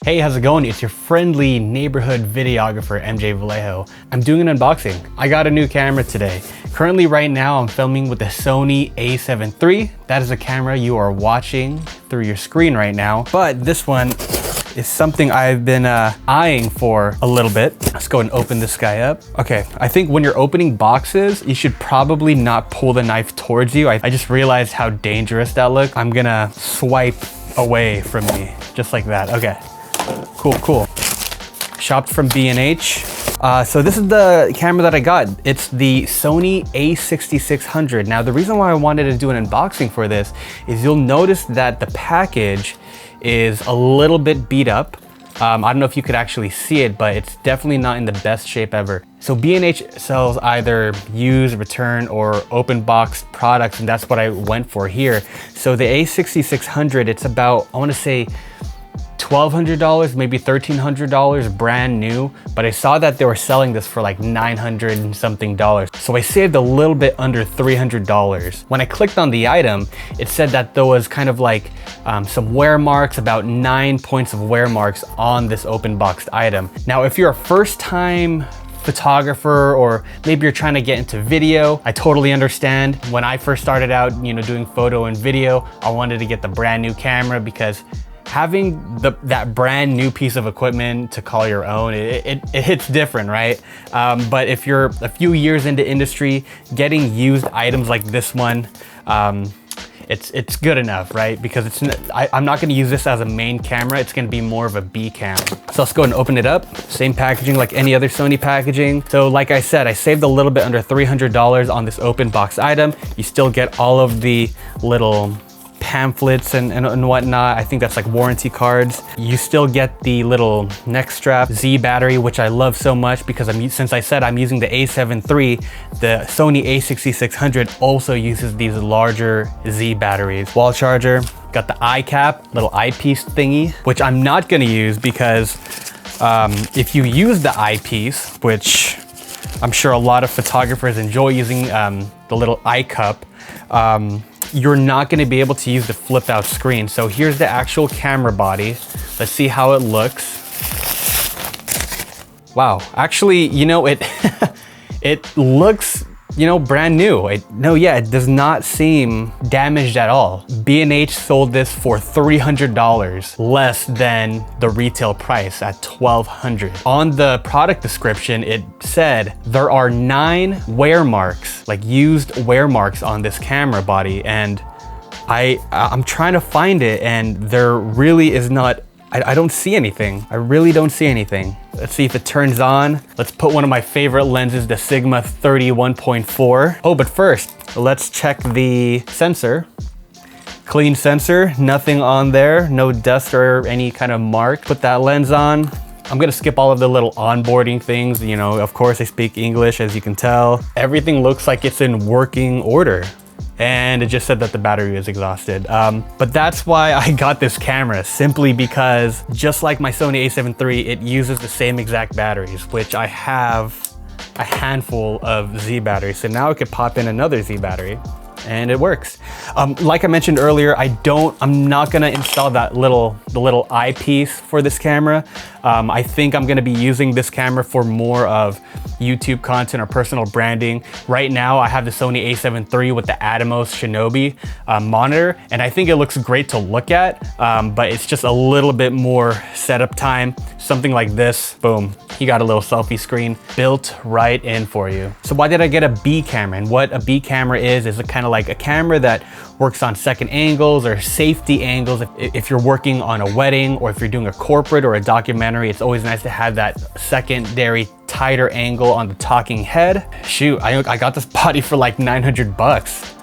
Hey, how's it going? It's your friendly neighborhood videographer, MJ Vallejo. I'm doing an unboxing. I got a new camera today. Currently right now, I'm filming with the Sony A7 III. That is a camera you are watching through your screen right now. But this one is something I've been eyeing for a little bit. Let's go and open this guy up. Okay, I think when you're opening boxes, you should probably not pull the knife towards you. I just realized how dangerous that looked. I'm gonna swipe away from me, just like that. Okay. Cool. Shopped from B&H. So this is the camera that I got. It's the Sony A6600. Now, the reason why I wanted to do an unboxing for this is you'll notice that the package is a little bit beat up. I don't know if you could actually see it, but it's definitely not in the best shape ever. So B&H sells either used, return, or open box products, and that's what I went for here. So the A6600, it's about, I want to say, $1,200, maybe $1,300 brand new, but I saw that they were selling this for like $900 and something. So I saved a little bit under $300. When I clicked on the item, it said that there was kind of like some wear marks, about 9 points of wear marks on this open boxed item. Now, if you're a first time photographer, or maybe you're trying to get into video, I totally understand. When I first started out, doing photo and video, I wanted to get the brand new camera because having that brand new piece of equipment to call your own, it hits different, right? But if you're a few years into industry, getting used items like this one, it's good enough, right? Because I'm not gonna use this as a main camera, it's gonna be more of a B cam. So let's go and open it up. Same packaging like any other Sony packaging. So like I said, I saved a little bit under $300 on this open box item. You still get all of the little pamphlets and whatnot. I think that's like warranty cards. You still get the little neck strap, Z battery, which I love so much because since I said I'm using the A7 III, the Sony A6600 also uses these larger Z batteries. Wall charger, got the eye cap, little eyepiece thingy, which I'm not gonna use because if you use the eyepiece, which I'm sure a lot of photographers enjoy using the little eye cup, you're not going to be able to use the flip out screen. So here's the actual camera body. Let's see how it looks. Wow, actually, it looks, brand new. It does not seem damaged at all. B&H sold this for $300 less than the retail price at $1,200. On the product description, it said there are 9 wear marks, like used wear marks on this camera body, and I'm trying to find it, and there really is not. I don't see anything. I really don't see anything. Let's see if it turns on. Let's put one of my favorite lenses, the Sigma 31.4. Oh, but first, let's check the sensor. Clean sensor, nothing on there, no dust or any kind of mark. Put that lens on. I'm gonna skip all of the little onboarding things. Of course I speak English, as you can tell. Everything looks like it's in working order. And it just said that the battery is exhausted. But that's why I got this camera, simply because just like my Sony A7 III, it uses the same exact batteries, which I have a handful of Z batteries. So now I could pop in another Z battery and it works. Like I mentioned earlier, I'm not gonna install the little eyepiece for this camera. I think I'm gonna be using this camera for more of YouTube content or personal branding. Right now, I have the Sony A7 III with the Atomos Shinobi monitor, and I think it looks great to look at, but it's just a little bit more setup time. Something like this, boom, you got a little selfie screen built right in for you. So why did I get a B camera? And what a B camera is a kind of like a camera that works on second angles or safety angles. If you're working on a wedding, or if you're doing a corporate or a documentary, it's always nice to have that secondary tighter angle on the talking head. Shoot, I got this body for like 900 bucks.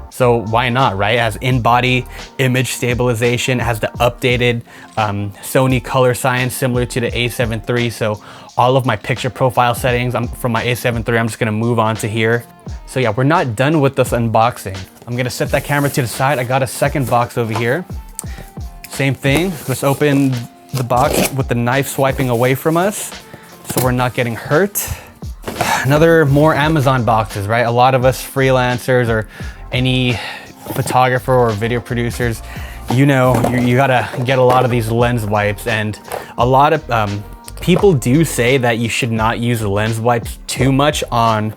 So why not, right? It has in-body image stabilization. It has the updated Sony color science similar to the A7 III. So all of my picture profile settings from my A7 III, I'm just gonna move on to here. So yeah, we're not done with this unboxing. I'm gonna set that camera to the side. I got a second box over here. Same thing, let's open the box with the knife swiping away from us so we're not getting hurt. More Amazon boxes, right? A lot of us freelancers or any photographer or video producers, you gotta get a lot of these lens wipes, and A lot of people do say that you should not use lens wipes too much on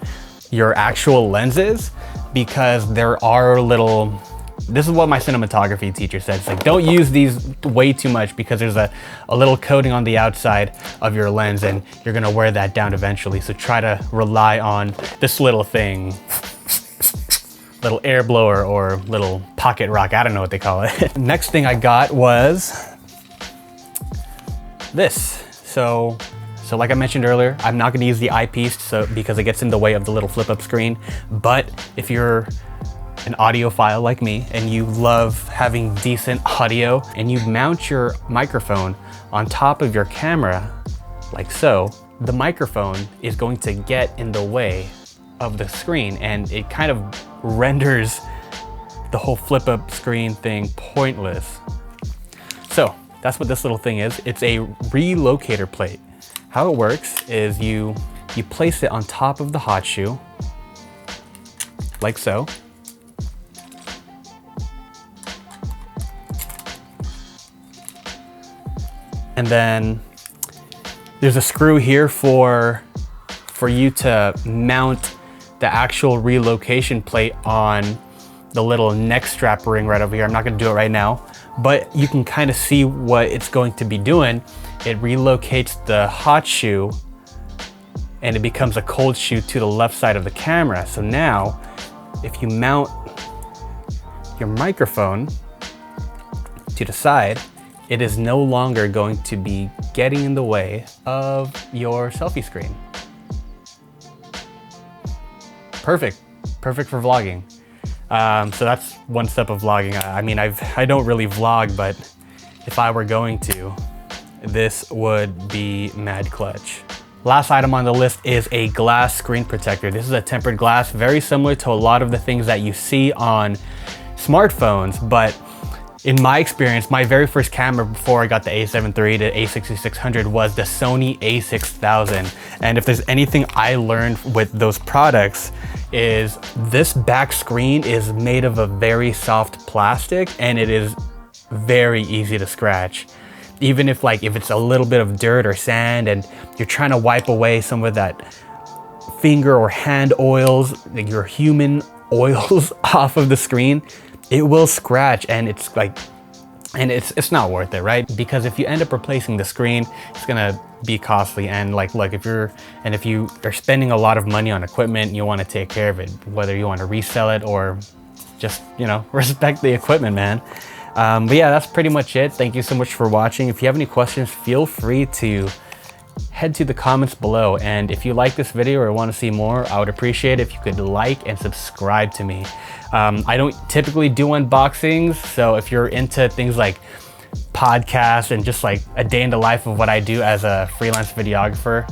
your actual lenses because there are little, this is what my cinematography teacher said. It's like, don't use these way too much because there's a little coating on the outside of your lens and you're gonna wear that down eventually. So try to rely on this little thing, little air blower or little pocket rock. I don't know what they call it. Next thing I got was this. So like I mentioned earlier, I'm not gonna use the eyepiece because it gets in the way of the little flip up screen. But if you're an audiophile like me and you love having decent audio and you mount your microphone on top of your camera like so, the microphone is going to get in the way of the screen and it kind of renders the whole flip up screen thing pointless. So that's what this little thing is. It's a relocator plate. How it works is you place it on top of the hot shoe like so. And then there's a screw here for you to mount the actual relocation plate on the little neck strap ring right over here. I'm not gonna do it right now, but you can kind of see what it's going to be doing. It relocates the hot shoe and it becomes a cold shoe to the left side of the camera. So now, if you mount your microphone to the side, it is no longer going to be getting in the way of your selfie screen. Perfect for vlogging. So that's one step of vlogging. I mean, I don't really vlog, but if I were going to, this would be mad clutch. Last item on the list is a glass screen protector. This is a tempered glass, very similar to a lot of the things that you see on smartphones, but in my experience, my very first camera before I got the A7 III to A6600 was the Sony A6000. And if there's anything I learned with those products is this back screen is made of a very soft plastic and it is very easy to scratch. Even if it's a little bit of dirt or sand and you're trying to wipe away some of that finger or hand oils, like your human oils off of the screen, it will scratch and it's not worth it, right? Because if you end up replacing the screen, it's gonna be costly. And look, if you are spending a lot of money on equipment, you want to take care of it, whether you want to resell it or just, respect the equipment, man. But yeah, that's pretty much it. Thank you so much for watching. If you have any questions, feel free to head to the comments below. And if you like this video or want to see more, I would appreciate it if you could like and subscribe to me. I don't typically do unboxings, so if you're into things like podcasts and just like a day in the life of what I do as a freelance videographer,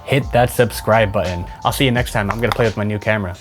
hit that subscribe button. I'll see you next time. I'm gonna play with my new camera.